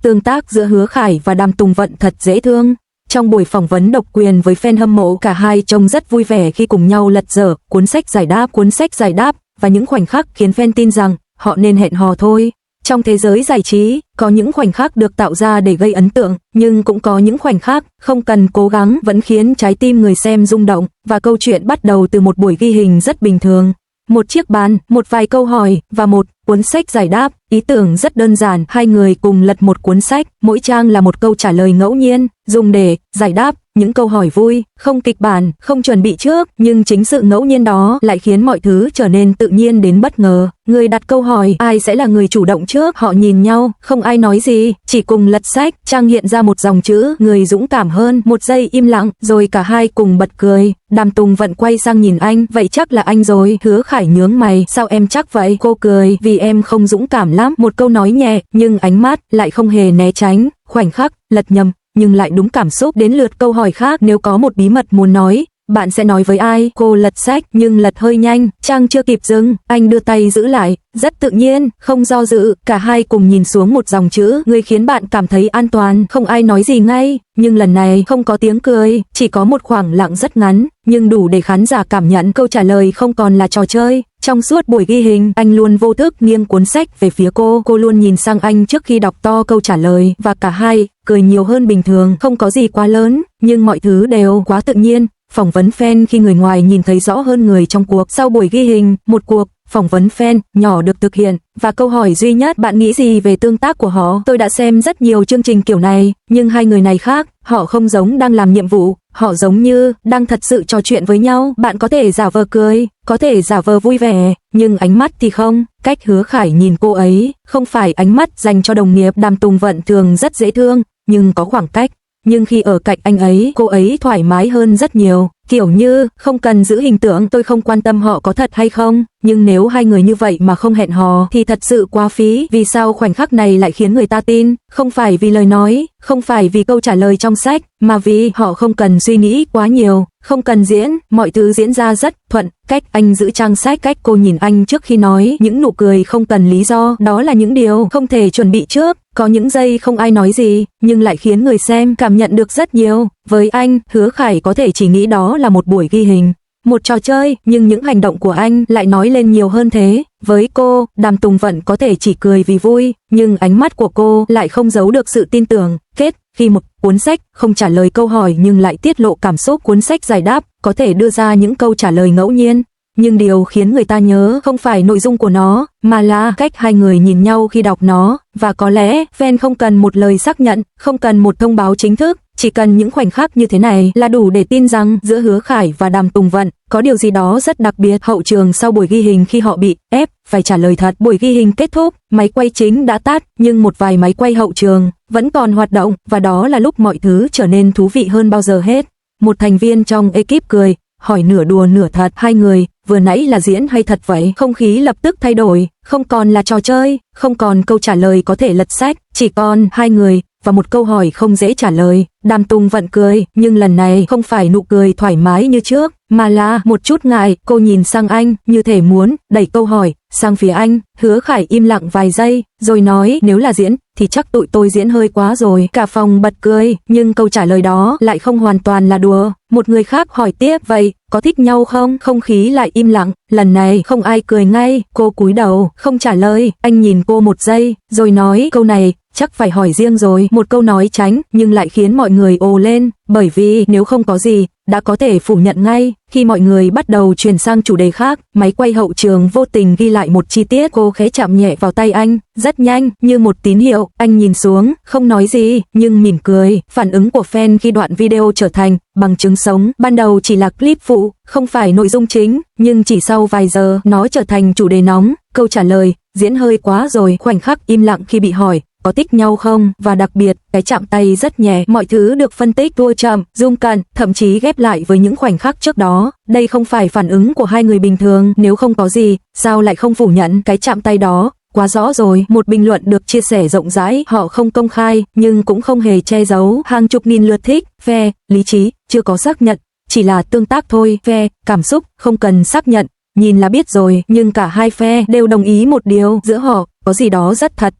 tương tác giữa Hứa Khải và Đàm Tùng Vận thật dễ thương. Trong buổi phỏng vấn độc quyền với fan hâm mộ, cả hai trông rất vui vẻ khi cùng nhau lật dở cuốn sách giải đáp và những khoảnh khắc khiến fan tin rằng họ nên hẹn hò thôi. Trong thế giới giải trí, có những khoảnh khắc được tạo ra để gây ấn tượng, nhưng cũng có những khoảnh khắc không cần cố gắng vẫn khiến trái tim người xem rung động, và câu chuyện bắt đầu từ một buổi ghi hình rất bình thường. Một chiếc bàn, một vài câu hỏi và một cuốn sách giải đáp. Ý tưởng rất đơn giản, hai người cùng lật một cuốn sách, mỗi trang là một câu trả lời ngẫu nhiên, dùng để giải đáp những câu hỏi vui, không kịch bản, không chuẩn bị trước, nhưng chính sự ngẫu nhiên đó lại khiến mọi thứ trở nên tự nhiên đến bất ngờ. Người đặt câu hỏi, ai sẽ là người chủ động trước? Họ nhìn nhau, không ai nói gì, chỉ cùng lật sách. Trang hiện ra một dòng chữ, người dũng cảm hơn. Một giây im lặng, rồi cả hai cùng bật cười. Đàm Tùng Vận quay sang nhìn anh, vậy chắc là anh rồi. Hứa Khải nhướng mày, sao em chắc vậy? Cô cười, vì em không dũng cảm lắm. Một câu nói nhẹ, nhưng ánh mắt lại không hề né tránh. Khoảnh khắc, lật nhầm, nhưng lại đúng cảm xúc. Đến lượt câu hỏi khác, nếu có một bí mật muốn nói, bạn sẽ nói với ai? Cô lật sách, nhưng lật hơi nhanh, trang chưa kịp dừng, anh đưa tay giữ lại, rất tự nhiên, không do dự. Cả hai cùng nhìn xuống một dòng chữ, người khiến bạn cảm thấy an toàn. Không ai nói gì ngay, nhưng lần này không có tiếng cười, chỉ có một khoảng lặng rất ngắn, nhưng đủ để khán giả cảm nhận câu trả lời không còn là trò chơi. Trong suốt buổi ghi hình, anh luôn vô thức nghiêng cuốn sách về phía cô luôn nhìn sang anh trước khi đọc to câu trả lời, và cả hai cười nhiều hơn bình thường. Không có gì quá lớn, nhưng mọi thứ đều quá tự nhiên. Phỏng vấn fan khi người ngoài nhìn thấy rõ hơn người trong cuộc. Sau buổi ghi hình, một cuộc phỏng vấn fan nhỏ được thực hiện, và câu hỏi duy nhất, bạn nghĩ gì về tương tác của họ? Tôi đã xem rất nhiều chương trình kiểu này, nhưng hai người này khác, họ không giống đang làm nhiệm vụ, họ giống như đang thật sự trò chuyện với nhau. Bạn có thể giả vờ cười, có thể giả vờ vui vẻ, nhưng ánh mắt thì không. Cách Hứa Khải nhìn cô ấy, không phải ánh mắt dành cho đồng nghiệp. Đàm Tùng Vận thường rất dễ thương, nhưng có khoảng cách. Nhưng khi ở cạnh anh ấy, cô ấy thoải mái hơn rất nhiều, kiểu như không cần giữ hình tượng. Tôi không quan tâm họ có thật hay không, nhưng nếu hai người như vậy mà không hẹn hò thì thật sự quá phí. Vì sao khoảnh khắc này lại khiến người ta tin? Không phải vì lời nói, không phải vì câu trả lời trong sách, mà vì họ không cần suy nghĩ quá nhiều, không cần diễn, mọi thứ diễn ra rất thuận. Cách anh giữ trang sách, cách cô nhìn anh trước khi nói, những nụ cười không cần lý do, đó là những điều không thể chuẩn bị trước. Có những giây không ai nói gì, nhưng lại khiến người xem cảm nhận được rất nhiều. Với anh, Hứa Khải có thể chỉ nghĩ đó là một buổi ghi hình, một trò chơi, nhưng những hành động của anh lại nói lên nhiều hơn thế. Với cô, Đàm Tùng Vận có thể chỉ cười vì vui, nhưng ánh mắt của cô lại không giấu được sự tin tưởng. Khi một cuốn sách không trả lời câu hỏi nhưng lại tiết lộ cảm xúc, cuốn sách giải đáp có thể đưa ra những câu trả lời ngẫu nhiên, nhưng điều khiến người ta nhớ không phải nội dung của nó, mà là cách hai người nhìn nhau khi đọc nó. Và có lẽ fan không cần một lời xác nhận, không cần một thông báo chính thức, chỉ cần những khoảnh khắc như thế này là đủ để tin rằng giữa Hứa Khải và Đàm Tùng Vận có điều gì đó rất đặc biệt. Hậu trường sau buổi ghi hình, khi họ bị ép phải trả lời thật. Buổi ghi hình kết thúc, máy quay chính đã tắt, nhưng một vài máy quay hậu trường vẫn còn hoạt động, và đó là lúc mọi thứ trở nên thú vị hơn bao giờ hết. Một thành viên trong ekip cười, hỏi nửa đùa nửa thật, hai người vừa nãy là diễn hay thật vậy? Không khí lập tức thay đổi, không còn là trò chơi, không còn câu trả lời có thể lật sách, chỉ còn hai người và một câu hỏi không dễ trả lời. Đàm Tùng Vận cười, nhưng lần này không phải nụ cười thoải mái như trước, mà là một chút ngại. Cô nhìn sang anh, như thể muốn đẩy câu hỏi sang phía anh. Hứa Khải im lặng vài giây, rồi nói, nếu là diễn, thì chắc tụi tôi diễn hơi quá rồi. Cả phòng bật cười, nhưng câu trả lời đó lại không hoàn toàn là đùa. Một người khác hỏi tiếp, vậy, có thích nhau không? Không khí lại im lặng, lần này không ai cười ngay. Cô cúi đầu, không trả lời. Anh nhìn cô một giây, rồi nói, câu này chắc phải hỏi riêng rồi. Một câu nói tránh, nhưng lại khiến mọi người ồ lên, bởi vì nếu không có gì, đã có thể phủ nhận ngay. Khi mọi người bắt đầu chuyển sang chủ đề khác, máy quay hậu trường vô tình ghi lại một chi tiết. Cô khẽ chạm nhẹ vào tay anh, rất nhanh, như một tín hiệu. Anh nhìn xuống, không nói gì, nhưng mỉm cười. Phản ứng của fan khi đoạn video trở thành bằng chứng sống. Ban đầu chỉ là clip phụ, không phải nội dung chính, nhưng chỉ sau vài giờ, nó trở thành chủ đề nóng. Câu trả lời, diễn hơi quá rồi. Khoảnh khắc im lặng khi bị hỏi, có thích nhau không? Và đặc biệt, cái chạm tay rất nhẹ. Mọi thứ được phân tích tua chậm, zoom cận, thậm chí ghép lại với những khoảnh khắc trước đó. Đây không phải phản ứng của hai người bình thường. Nếu không có gì, sao lại không phủ nhận cái chạm tay đó? Quá rõ rồi. Một bình luận được chia sẻ rộng rãi, họ không công khai, nhưng cũng không hề che giấu. Hàng chục nghìn lượt thích. Phe lý trí chưa có xác nhận, chỉ là tương tác thôi. Phe cảm xúc không cần xác nhận, nhìn là biết rồi. Nhưng cả hai phe đều đồng ý một điều, giữa họ có gì đó rất thật.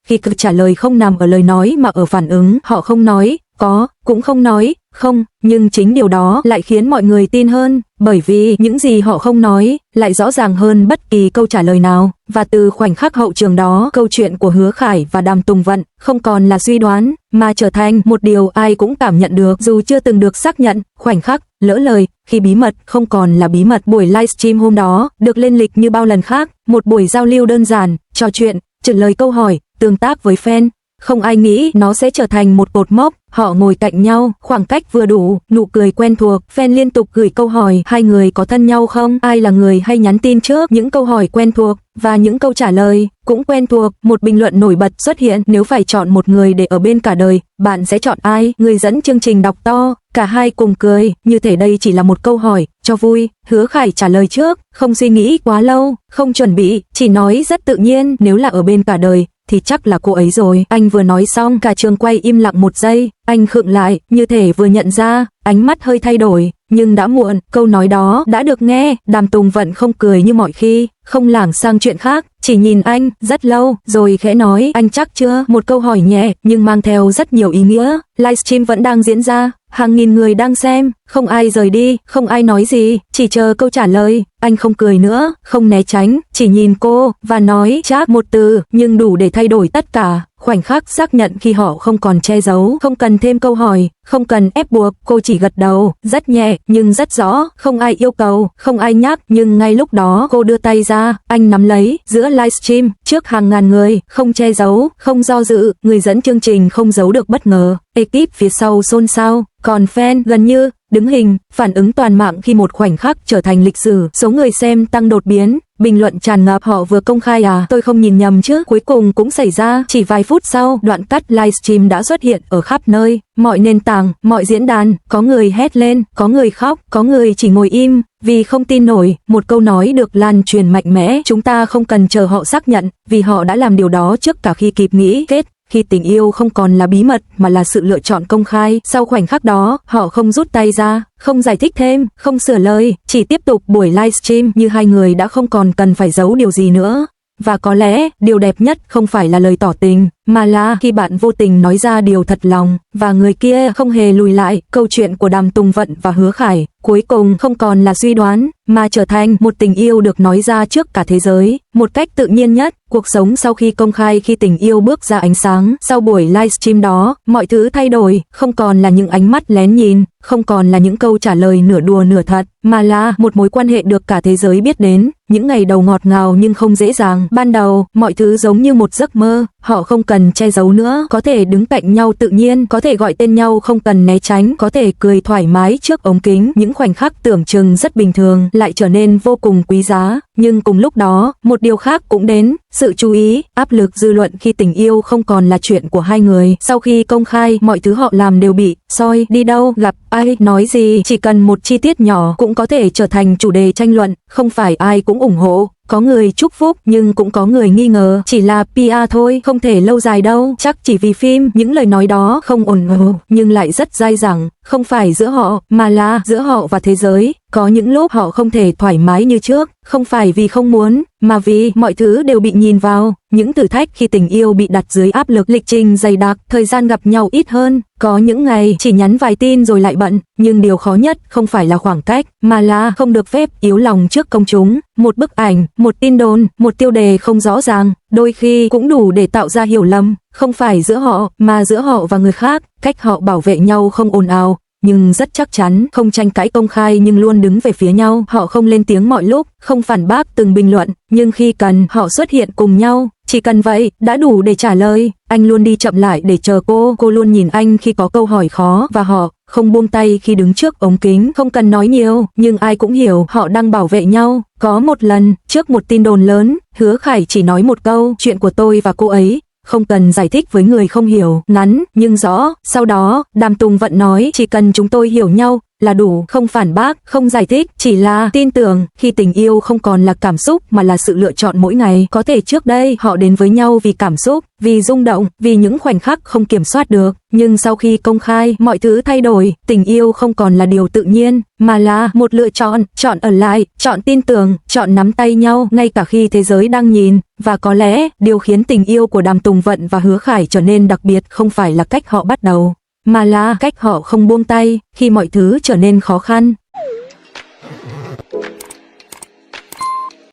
khi câu trả lời không nằm ở lời nói mà ở phản ứng. Họ không nói có, cũng không nói không, nhưng chính điều đó lại khiến mọi người tin hơn, bởi vì những gì họ không nói lại rõ ràng hơn bất kỳ câu trả lời nào. Và từ khoảnh khắc hậu trường đó, câu chuyện của Hứa Khải và Đàm Tùng Vận không còn là suy đoán, mà trở thành một điều ai cũng cảm nhận được dù chưa từng được xác nhận. Khoảnh khắc lỡ lời, khi bí mật không còn là bí mật. Buổi livestream hôm đó được lên lịch như bao lần khác, một buổi giao lưu đơn giản, trò chuyện, trả lời câu hỏi, tương tác với fan. Không ai nghĩ nó sẽ trở thành một cột mốc. Họ ngồi cạnh nhau, khoảng cách vừa đủ, nụ cười quen thuộc, fan liên tục gửi câu hỏi, hai người có thân nhau không? Ai là người hay nhắn tin trước? Những câu hỏi quen thuộc, và những câu trả lời cũng quen thuộc. Một bình luận nổi bật xuất hiện, nếu phải chọn một người để ở bên cả đời, bạn sẽ chọn ai? Người dẫn chương trình đọc to, cả hai cùng cười, như thể đây chỉ là một câu hỏi, cho vui. Hứa Khải trả lời trước, không suy nghĩ quá lâu, không chuẩn bị, chỉ nói rất tự nhiên, nếu là ở bên cả đời, thì chắc là cô ấy rồi. Anh vừa nói xong, cả trường quay im lặng một giây, anh khựng lại, như thể vừa nhận ra, ánh mắt hơi thay đổi, nhưng đã muộn, câu nói đó đã được nghe. Đàm Tùng Vận không cười như mọi khi, không lảng sang chuyện khác, chỉ nhìn anh rất lâu, rồi khẽ nói, anh chắc chưa? Một câu hỏi nhẹ, nhưng mang theo rất nhiều ý nghĩa. Livestream vẫn đang diễn ra, hàng nghìn người đang xem, không ai rời đi, không ai nói gì, chỉ chờ câu trả lời. Anh không cười nữa, không né tránh, chỉ nhìn cô, và nói chắc một từ, nhưng đủ để thay đổi tất cả. Khoảnh khắc xác nhận khi họ không còn che giấu, không cần thêm câu hỏi, không cần ép buộc, cô chỉ gật đầu, rất nhẹ, nhưng rất rõ, không ai yêu cầu, không ai nhắc, nhưng ngay lúc đó cô đưa tay ra, anh nắm lấy, giữa livestream, trước hàng ngàn người, không che giấu, không do dự, người dẫn chương trình không giấu được bất ngờ, ekip phía sau xôn xao, còn fan gần như đứng hình, phản ứng toàn mạng khi một khoảnh khắc trở thành lịch sử, số người xem tăng đột biến. Bình luận tràn ngập, họ vừa công khai à, tôi không nhìn nhầm chứ. Cuối cùng cũng xảy ra, chỉ vài phút sau, đoạn cắt livestream đã xuất hiện ở khắp nơi, mọi nền tảng, mọi diễn đàn, có người hét lên, có người khóc, có người chỉ ngồi im, vì không tin nổi. Một câu nói được lan truyền mạnh mẽ, chúng ta không cần chờ họ xác nhận, vì họ đã làm điều đó trước cả khi kịp nghĩ kết. Khi tình yêu không còn là bí mật mà là sự lựa chọn công khai, sau khoảnh khắc đó, họ không rút tay ra, không giải thích thêm, không sửa lời, chỉ tiếp tục buổi livestream như hai người đã không còn cần phải giấu điều gì nữa. Và có lẽ, điều đẹp nhất không phải là lời tỏ tình, mà là khi bạn vô tình nói ra điều thật lòng, và người kia không hề lùi lại. Câu chuyện của Đàm Tùng Vận và Hứa Khải, cuối cùng không còn là suy đoán, mà trở thành một tình yêu được nói ra trước cả thế giới, một cách tự nhiên nhất. Cuộc sống sau khi công khai, khi tình yêu bước ra ánh sáng, sau buổi livestream đó, mọi thứ thay đổi, không còn là những ánh mắt lén nhìn, không còn là những câu trả lời nửa đùa nửa thật, mà là một mối quan hệ được cả thế giới biết đến. Những ngày đầu ngọt ngào nhưng không dễ dàng, ban đầu, mọi thứ giống như một giấc mơ, họ không cần che giấu nữa, có thể đứng cạnh nhau tự nhiên, có thể gọi tên nhau không cần né tránh, có thể cười thoải mái trước ống kính. Những khoảnh khắc tưởng chừng rất bình thường, lại trở nên vô cùng quý giá. Nhưng cùng lúc đó, một điều khác cũng đến, sự chú ý, áp lực dư luận khi tình yêu không còn là chuyện của hai người. Sau khi công khai, mọi thứ họ làm đều bị soi, đi đâu, gặp ai, nói gì, chỉ cần một chi tiết nhỏ cũng có thể trở thành chủ đề tranh luận, không phải ai cũng ủng hộ. Có người chúc phúc, nhưng cũng có người nghi ngờ, chỉ là PR thôi, không thể lâu dài đâu, chắc chỉ vì phim. Những lời nói đó không ổn nhưng lại rất dai dẳng, không phải giữa họ, mà là giữa họ và thế giới. Có những lúc họ không thể thoải mái như trước, không phải vì không muốn, mà vì mọi thứ đều bị nhìn vào. Những thử thách khi tình yêu bị đặt dưới áp lực, lịch trình dày đặc, thời gian gặp nhau ít hơn, có những ngày chỉ nhắn vài tin rồi lại bận, nhưng điều khó nhất không phải là khoảng cách, mà là không được phép yếu lòng trước công chúng. Một bức ảnh, một tin đồn, một tiêu đề không rõ ràng, đôi khi cũng đủ để tạo ra hiểu lầm, không phải giữa họ, mà giữa họ và người khác. Cách họ bảo vệ nhau không ồn ào, nhưng rất chắc chắn, không tranh cãi công khai nhưng luôn đứng về phía nhau. Họ không lên tiếng mọi lúc, không phản bác từng bình luận, nhưng khi cần, họ xuất hiện cùng nhau. Chỉ cần vậy, đã đủ để trả lời. Anh luôn đi chậm lại để chờ cô luôn nhìn anh khi có câu hỏi khó, và họ không buông tay khi đứng trước ống kính. Không cần nói nhiều, nhưng ai cũng hiểu họ đang bảo vệ nhau. Có một lần, trước một tin đồn lớn, Hứa Khải chỉ nói một câu, chuyện của tôi và cô ấy, không cần giải thích với người không hiểu, ngắn nhưng rõ. Sau đó, Đàm Tùng Vận nói, chỉ cần chúng tôi hiểu nhau là đủ, không phản bác, không giải thích, chỉ là tin tưởng. Khi tình yêu không còn là cảm xúc mà là sự lựa chọn mỗi ngày. Có thể trước đây họ đến với nhau vì cảm xúc, vì rung động, vì những khoảnh khắc không kiểm soát được. Nhưng sau khi công khai, mọi thứ thay đổi. Tình yêu không còn là điều tự nhiên, mà là một lựa chọn. Chọn ở lại, chọn tin tưởng, chọn nắm tay nhau ngay cả khi thế giới đang nhìn. Và có lẽ, điều khiến tình yêu của Đàm Tùng Vận và Hứa Khải trở nên đặc biệt không phải là cách họ bắt đầu, mà là cách họ không buông tay khi mọi thứ trở nên khó khăn.